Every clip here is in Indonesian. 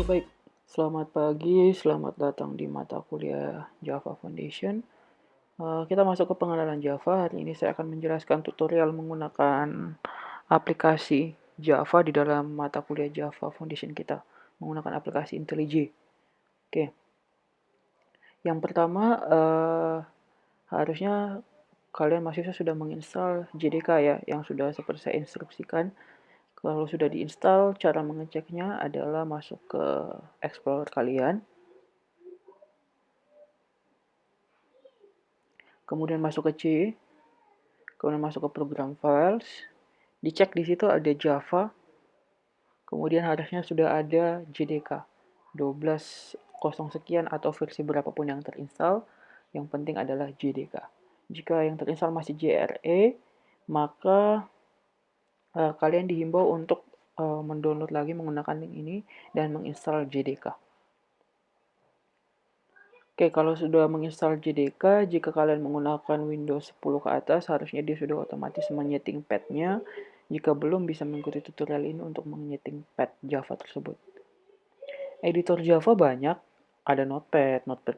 Baik, selamat pagi, selamat datang di mata kuliah Java Foundation. Kita masuk ke pengenalan Java. Hari ini saya akan menjelaskan tutorial menggunakan aplikasi Java di dalam mata kuliah Java Foundation kita, menggunakan aplikasi IntelliJ. Oke, yang pertama harusnya kalian mahasiswa sudah menginstal JDK ya, yang sudah seperti saya instruksikan. Kalau sudah diinstal, cara mengeceknya adalah masuk ke Explorer kalian. Kemudian masuk ke C, kemudian masuk ke program files, dicek di situ ada Java, kemudian harusnya sudah ada JDK 12.0 sekian atau versi berapapun yang terinstall, yang penting adalah JDK. Jika yang terinstall masih JRE, maka kalian dihimbau untuk mendownload lagi menggunakan link ini dan menginstal JDK. Oke, kalau sudah menginstal JDK, jika kalian menggunakan Windows 10 ke atas, harusnya dia sudah otomatis menyeting path-nya. Jika belum, bisa mengikuti tutorial ini untuk menyeting path Java tersebut. Editor Java banyak, ada Notepad, Notepad++,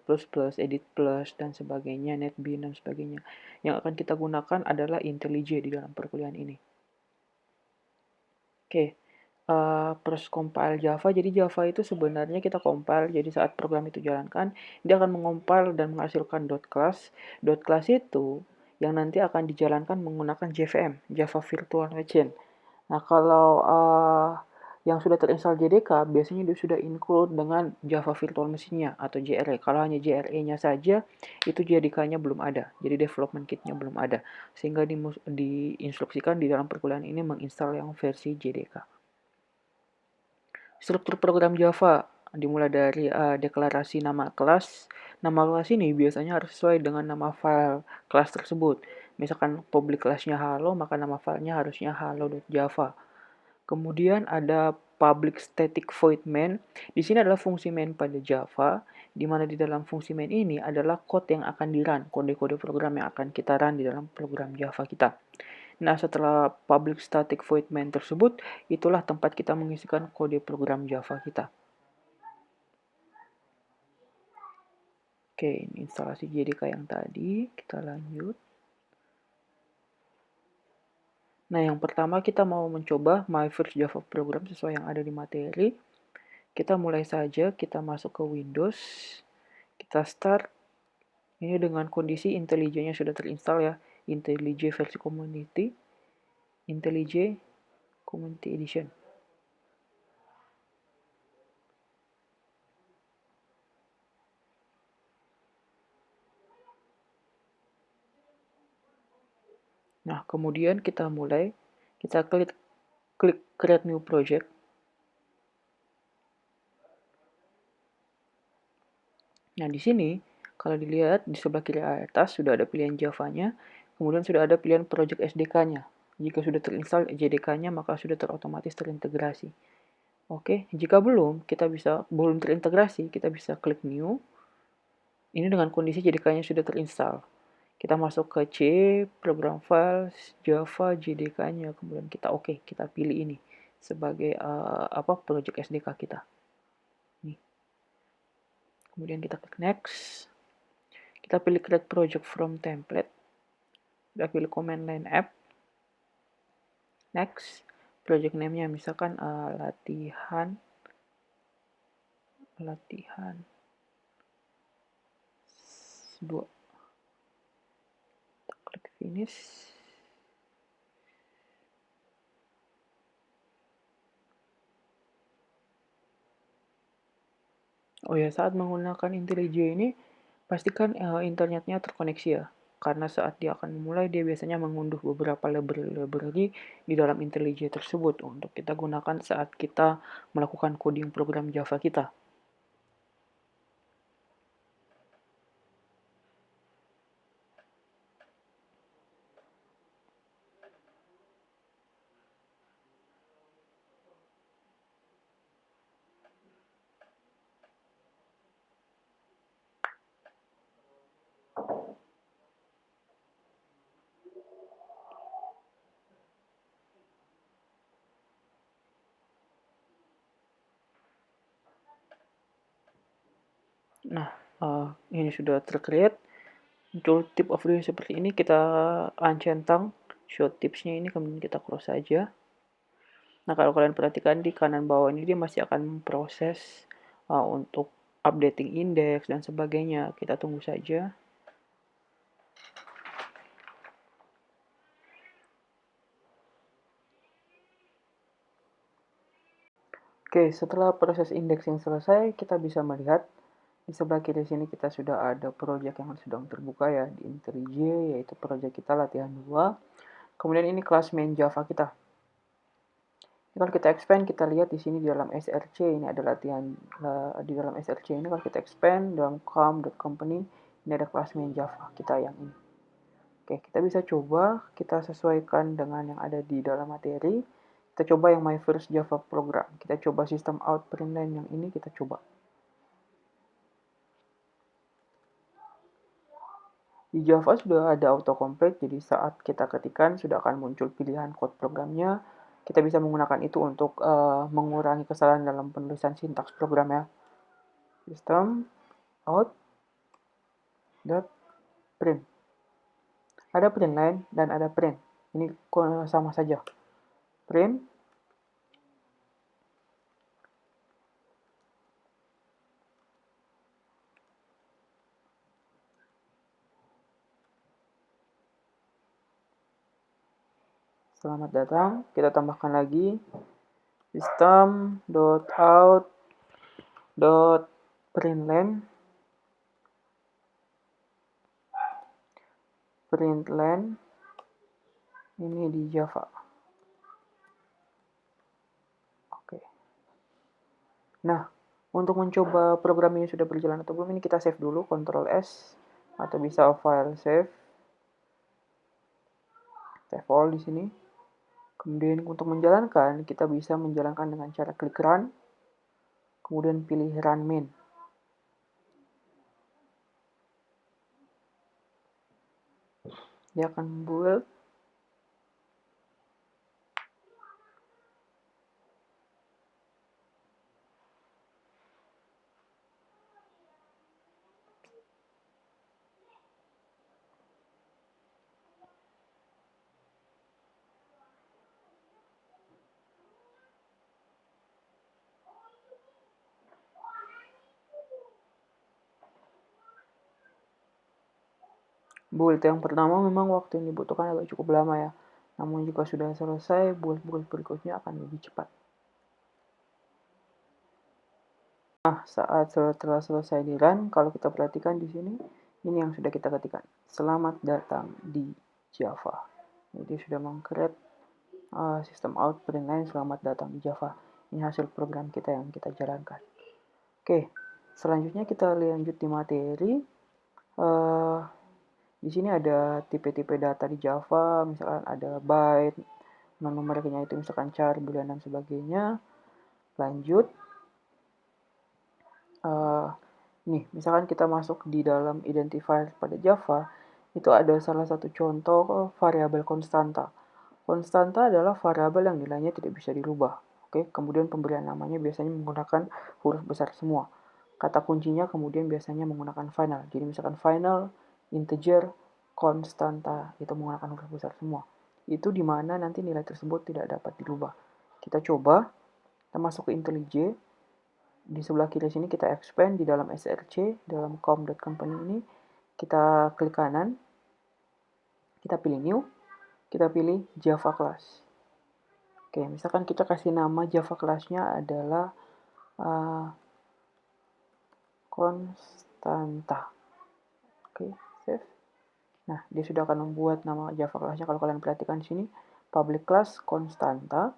Edit+, dan sebagainya, NetBeans, dan sebagainya. Yang akan kita gunakan adalah IntelliJ di dalam perkuliahan ini. Oke, proses compile Java. Jadi Java itu sebenarnya kita compile. Jadi saat program itu jalankan, dia akan mengompil dan menghasilkan .class. .class itu yang nanti akan dijalankan menggunakan JVM, Java Virtual Machine. Nah, kalau yang sudah terinstall JDK, biasanya dia sudah include dengan Java Virtual Machine-nya atau JRE. Kalau hanya JRE-nya saja, itu JDK-nya belum ada. Jadi development kit-nya belum ada. Sehingga diinstruksikan di dalam perkuliahan ini menginstal yang versi JDK. Struktur program Java dimulai dari deklarasi nama kelas. Nama kelas ini biasanya harus sesuai dengan nama file kelas tersebut. Misalkan public kelasnya halo, maka nama filenya harusnya halo.java. Kemudian ada public static void main. Di sini adalah fungsi main pada Java, di mana di dalam fungsi main ini adalah code yang akan di-run, kode-kode program yang akan kita run di dalam program Java kita. Nah, setelah public static void main tersebut, itulah tempat kita mengisikan kode program Java kita. Oke, ini instalasi JDK yang tadi. Kita lanjut. Nah, yang pertama kita mau mencoba my first Java program sesuai yang ada di materi. Kita mulai saja, kita masuk ke Windows. Kita start. Ini dengan kondisi IntelliJ-nya sudah terinstall ya. IntelliJ versi Community. IntelliJ Community Edition. Nah, kemudian kita mulai. Kita klik Create New Project. Nah, di sini kalau dilihat di sebelah kiri atas sudah ada pilihan Java-nya, kemudian sudah ada pilihan Project SDK-nya. Jika sudah terinstall JDK-nya, maka sudah otomatis terintegrasi. Oke, jika belum, belum terintegrasi, kita bisa klik New. Ini dengan kondisi JDK-nya sudah terinstall. Kita masuk ke C, Program Files, Java, JDK-nya, kemudian kita pilih ini sebagai Project SDK kita. Nih. Kemudian kita klik Next. Kita pilih Create Project from Template. Kita pilih Command Line App. Next. Project name-nya misalkan latihan 2. Kita klik Finish. Oh ya, saat menggunakan IntelliJ ini, pastikan internetnya terkoneksi ya. Karena saat dia akan memulai, dia biasanya mengunduh beberapa library di dalam IntelliJ tersebut untuk kita gunakan saat kita melakukan coding program Java kita. Nah, ini sudah tercreate. Muncul tip of view seperti ini, kita uncentang show tipsnya ini, kemudian kita close saja. Nah, kalau kalian perhatikan di kanan bawah ini dia masih akan memproses untuk updating indeks dan sebagainya. Kita tunggu saja. Oke, setelah proses indeks yang selesai, kita bisa melihat di sebelah kiri sini kita sudah ada project yang sedang terbuka ya di IntelliJ, yaitu project kita latihan 2. Kemudian ini kelas main Java kita. Kalau kita expand, kita lihat di sini di dalam SRC ini ada latihan di dalam SRC ini kalau kita expand dalam com.company ini ada kelas main Java kita yang ini. Oke, kita bisa coba kita sesuaikan dengan yang ada di dalam materi. Kita coba yang my first Java program. Kita coba system out println yang ini kita coba. Di Java sudah ada autocomplete, jadi saat kita ketikkan sudah akan muncul pilihan code programnya. Kita bisa menggunakan itu untuk mengurangi kesalahan dalam penulisan sintaks programnya. System out dot print. Ada print line dan ada print. Ini sama saja. Print selamat datang. Kita tambahkan lagi system.out.println ini di Java. Oke. Nah, untuk mencoba program ini sudah berjalan atau belum, ini kita save dulu, Ctrl S atau bisa file save all di sini. Kemudian untuk menjalankan, kita bisa menjalankan dengan cara klik run, kemudian pilih run main. Dia akan build. Build yang pertama memang waktu yang dibutuhkan agak cukup lama ya. Namun jika sudah selesai, build-build berikutnya akan lebih cepat. Nah, saat setelah selesai di run, kalau kita perhatikan di sini, ini yang sudah kita ketikkan. Selamat datang di Java. Jadi sudah meng-create sistem out println selamat datang di Java. Ini hasil program kita yang kita jalankan. Oke, selanjutnya kita lanjut di materi. Di sini ada tipe-tipe data di Java, misalkan ada byte, nomornya itu misalkan char, boolean, dan sebagainya. Lanjut. Nih, misalkan kita masuk di dalam identifier pada Java, itu ada salah satu contoh variabel konstanta. Konstanta adalah variabel yang nilainya tidak bisa dirubah. Oke, kemudian pemberian namanya biasanya menggunakan huruf besar semua. Kata kuncinya kemudian biasanya menggunakan final. Jadi misalkan final, integer, konstanta, itu menggunakan huruf besar semua. Itu dimana nanti nilai tersebut tidak dapat dirubah. Kita coba, kita masuk ke IntelliJ. Di sebelah kiri sini kita expand di dalam SRC, dalam com.company ini, kita klik kanan, kita pilih new, kita pilih Java class. Oke, misalkan kita kasih nama Java class-nya adalah konstanta. Oke, save. Nah, dia sudah akan membuat nama Java class-nya. Kalau kalian perhatikan di sini, public class konstanta.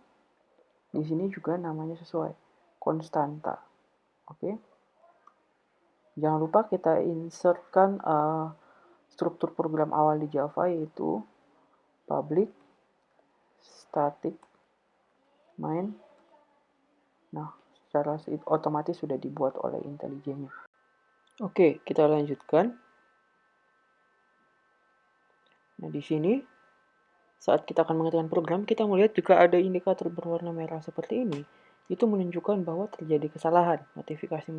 Di sini juga namanya sesuai, konstanta. Oke. Jangan lupa kita insertkan struktur program awal di Java, yaitu public static main. Nah, secara otomatis sudah dibuat oleh IntelliJ-nya. Oke, kita lanjutkan. Nah, di sini saat kita akan mengetikkan program, kita melihat juga ada indikator berwarna merah seperti ini. itu menunjukkan bahwa terjadi kesalahan. Notifikasi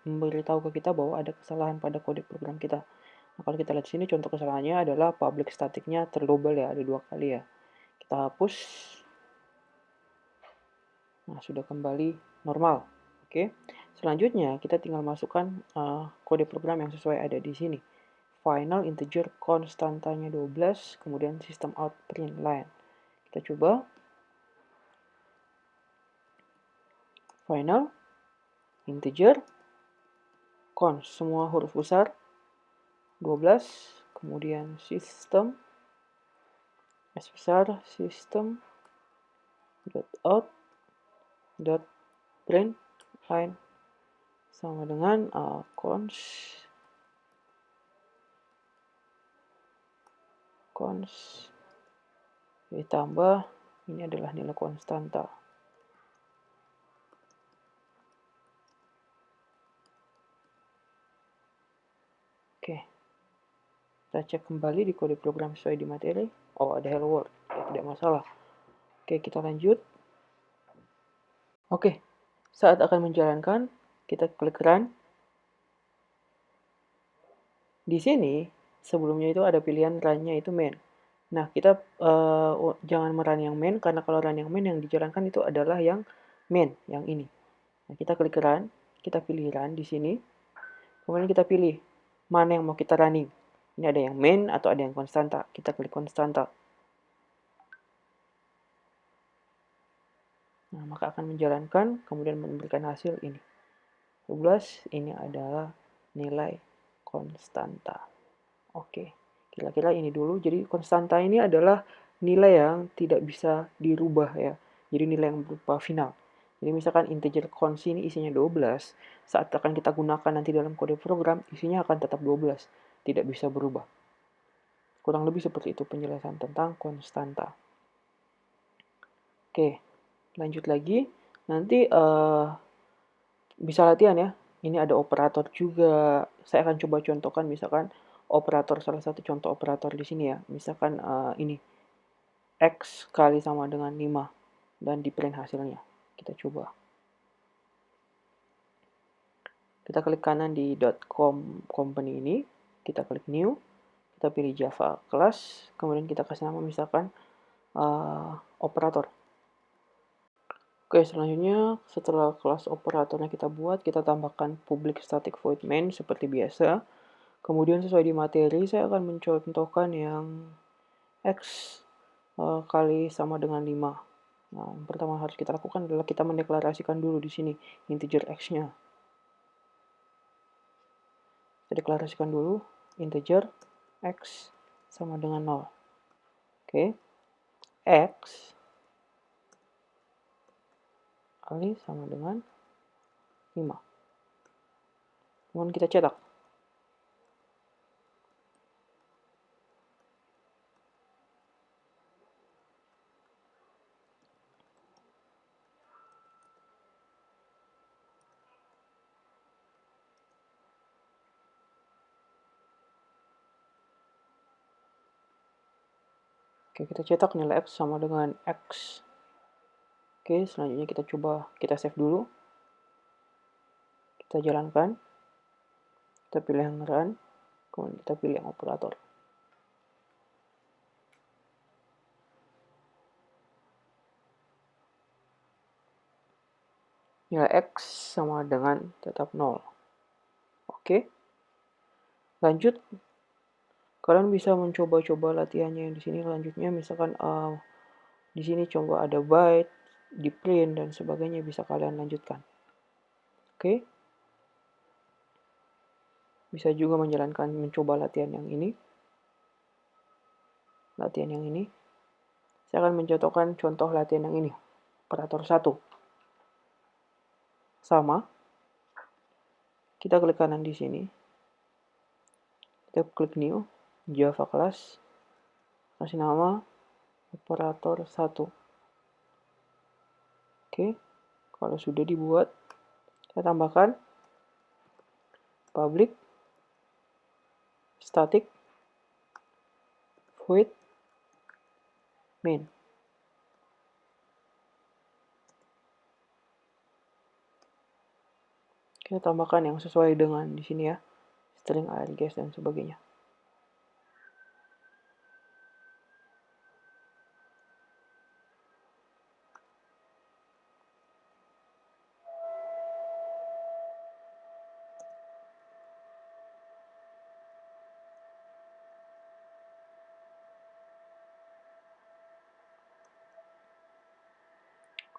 memberitahu ke kita bahwa ada kesalahan pada kode program kita. Nah, kalau kita lihat sini contoh kesalahannya adalah public staticnya terdouble ya, ada 2 kali ya. Kita hapus. Nah, sudah kembali normal. Oke. Selanjutnya kita tinggal masukkan kode program yang sesuai ada di sini. Final integer konstantanya 12, kemudian system out print line. Kita coba. Final integer const semua huruf besar 12, kemudian system S besar system dot out dot print line sama dengan const ditambah ini adalah nilai konstanta. Oke, kita cek kembali di kode program sesuai di materi. Oh, ada hello world, ya, tidak masalah. Oke, kita lanjut. Oke, saat akan menjalankan, kita klik run. Di sini, sebelumnya itu ada pilihan run-nya itu main. Nah, kita jangan merun yang main, karena kalau run yang main yang dijalankan itu adalah yang main, yang ini. Nah, kita klik run, kita pilih run di sini. Kemudian kita pilih mana yang mau kita running. Ini ada yang main atau ada yang konstanta. Kita klik konstanta. Nah, maka akan menjalankan, kemudian memberikan hasil ini. 12, ini adalah nilai konstanta. Oke, kira-kira ini dulu. Jadi konstanta ini adalah nilai yang tidak bisa dirubah ya. Jadi nilai yang berupa final. Jadi misalkan integer const ini isinya 12, saat akan kita gunakan nanti dalam kode program, isinya akan tetap 12, tidak bisa berubah. Kurang lebih seperti itu penjelasan tentang konstanta. Oke, lanjut lagi. Nanti bisa latihan ya. Ini ada operator juga. Saya akan coba contohkan misalkan operator, salah satu contoh operator di sini ya. Misalkan ini X kali sama dengan 5 dan di print hasilnya. Kita coba. Kita klik kanan di .company ini, kita klik new, kita pilih Java class, kemudian kita kasih nama misalkan operator. Oke, selanjutnya setelah kelas operatornya kita buat, kita tambahkan public static void main seperti biasa. Kemudian sesuai di materi, saya akan mencontohkan yang X kali sama dengan 5. Nah, yang pertama harus kita lakukan adalah kita mendeklarasikan dulu di sini integer X-nya. Kita deklarasikan dulu integer X sama dengan 0. Oke. X kali sama dengan 5. Kemudian kita cetak. Oke, kita cetak nilai X sama dengan X. Oke, selanjutnya kita coba, kita save dulu. Kita jalankan. Kita pilih yang run. Kemudian kita pilih yang operator. Nilai X sama dengan tetap 0. Oke. Lanjut. Kalian bisa mencoba-coba latihannya yang di sini. Lanjutnya misalkan di sini coba ada byte, di print dan sebagainya bisa kalian lanjutkan. Oke. Bisa juga mencoba latihan yang ini. Latihan yang ini. Saya akan mencontohkan contoh latihan yang ini. Operator 1. Sama. Kita klik kanan di sini. Kita klik new, Java class. Kasih nama operator 1. Oke. Kalau sudah dibuat, kita tambahkan public static void main. Kita tambahkan yang sesuai dengan di sini ya, string air, gas, dan sebagainya.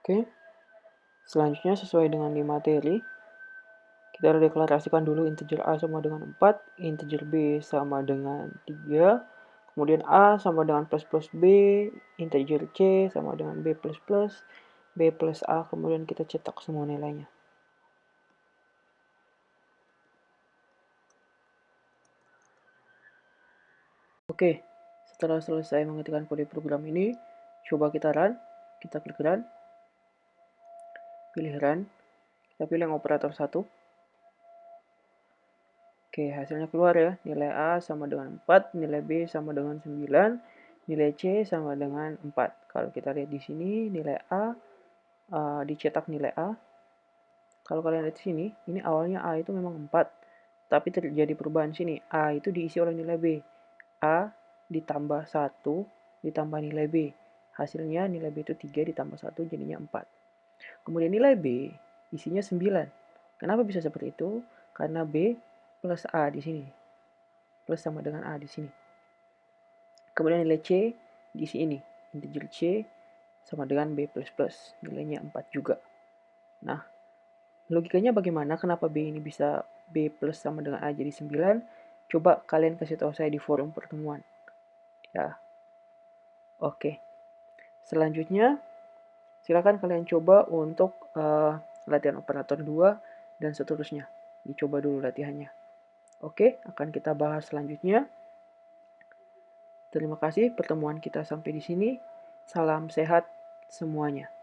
Oke, selanjutnya sesuai dengan di materi, kita deklarasikan dulu integer A sama dengan 4, integer B sama dengan 3, kemudian A sama dengan plus plus B, integer C sama dengan B plus plus, B plus A, kemudian kita cetak semua nilainya. Oke, setelah selesai mengetikkan kode program ini, coba kita run, kita klik run, pilih run, kita pilih yang operator 1. Oke, hasilnya keluar ya, nilai A sama dengan 4, nilai B sama dengan 9, nilai C sama dengan 4. Kalau kita lihat di sini, nilai A, dicetak nilai A. Kalau kalian lihat di sini, ini awalnya A itu memang 4, tapi terjadi perubahan sini. A itu diisi oleh nilai B. A ditambah 1, ditambah nilai B. Hasilnya nilai B itu 3 ditambah 1 jadinya 4. Kemudian nilai B isinya 9. Kenapa bisa seperti itu? Karena B plus A di sini. Plus sama dengan A di sini. Kemudian nilai C diisi ini. Integer C sama dengan B plus plus. Nilainya 4 juga. Nah, logikanya bagaimana? Kenapa B ini bisa B plus sama dengan A jadi 9? Coba kalian kasih tahu saya di forum pertemuan. Ya. Oke. Selanjutnya, silakan kalian coba untuk latihan operator 2 dan seterusnya. Dicoba dulu latihannya. Oke, akan kita bahas selanjutnya. Terima kasih pertemuan kita sampai di sini. Salam sehat semuanya.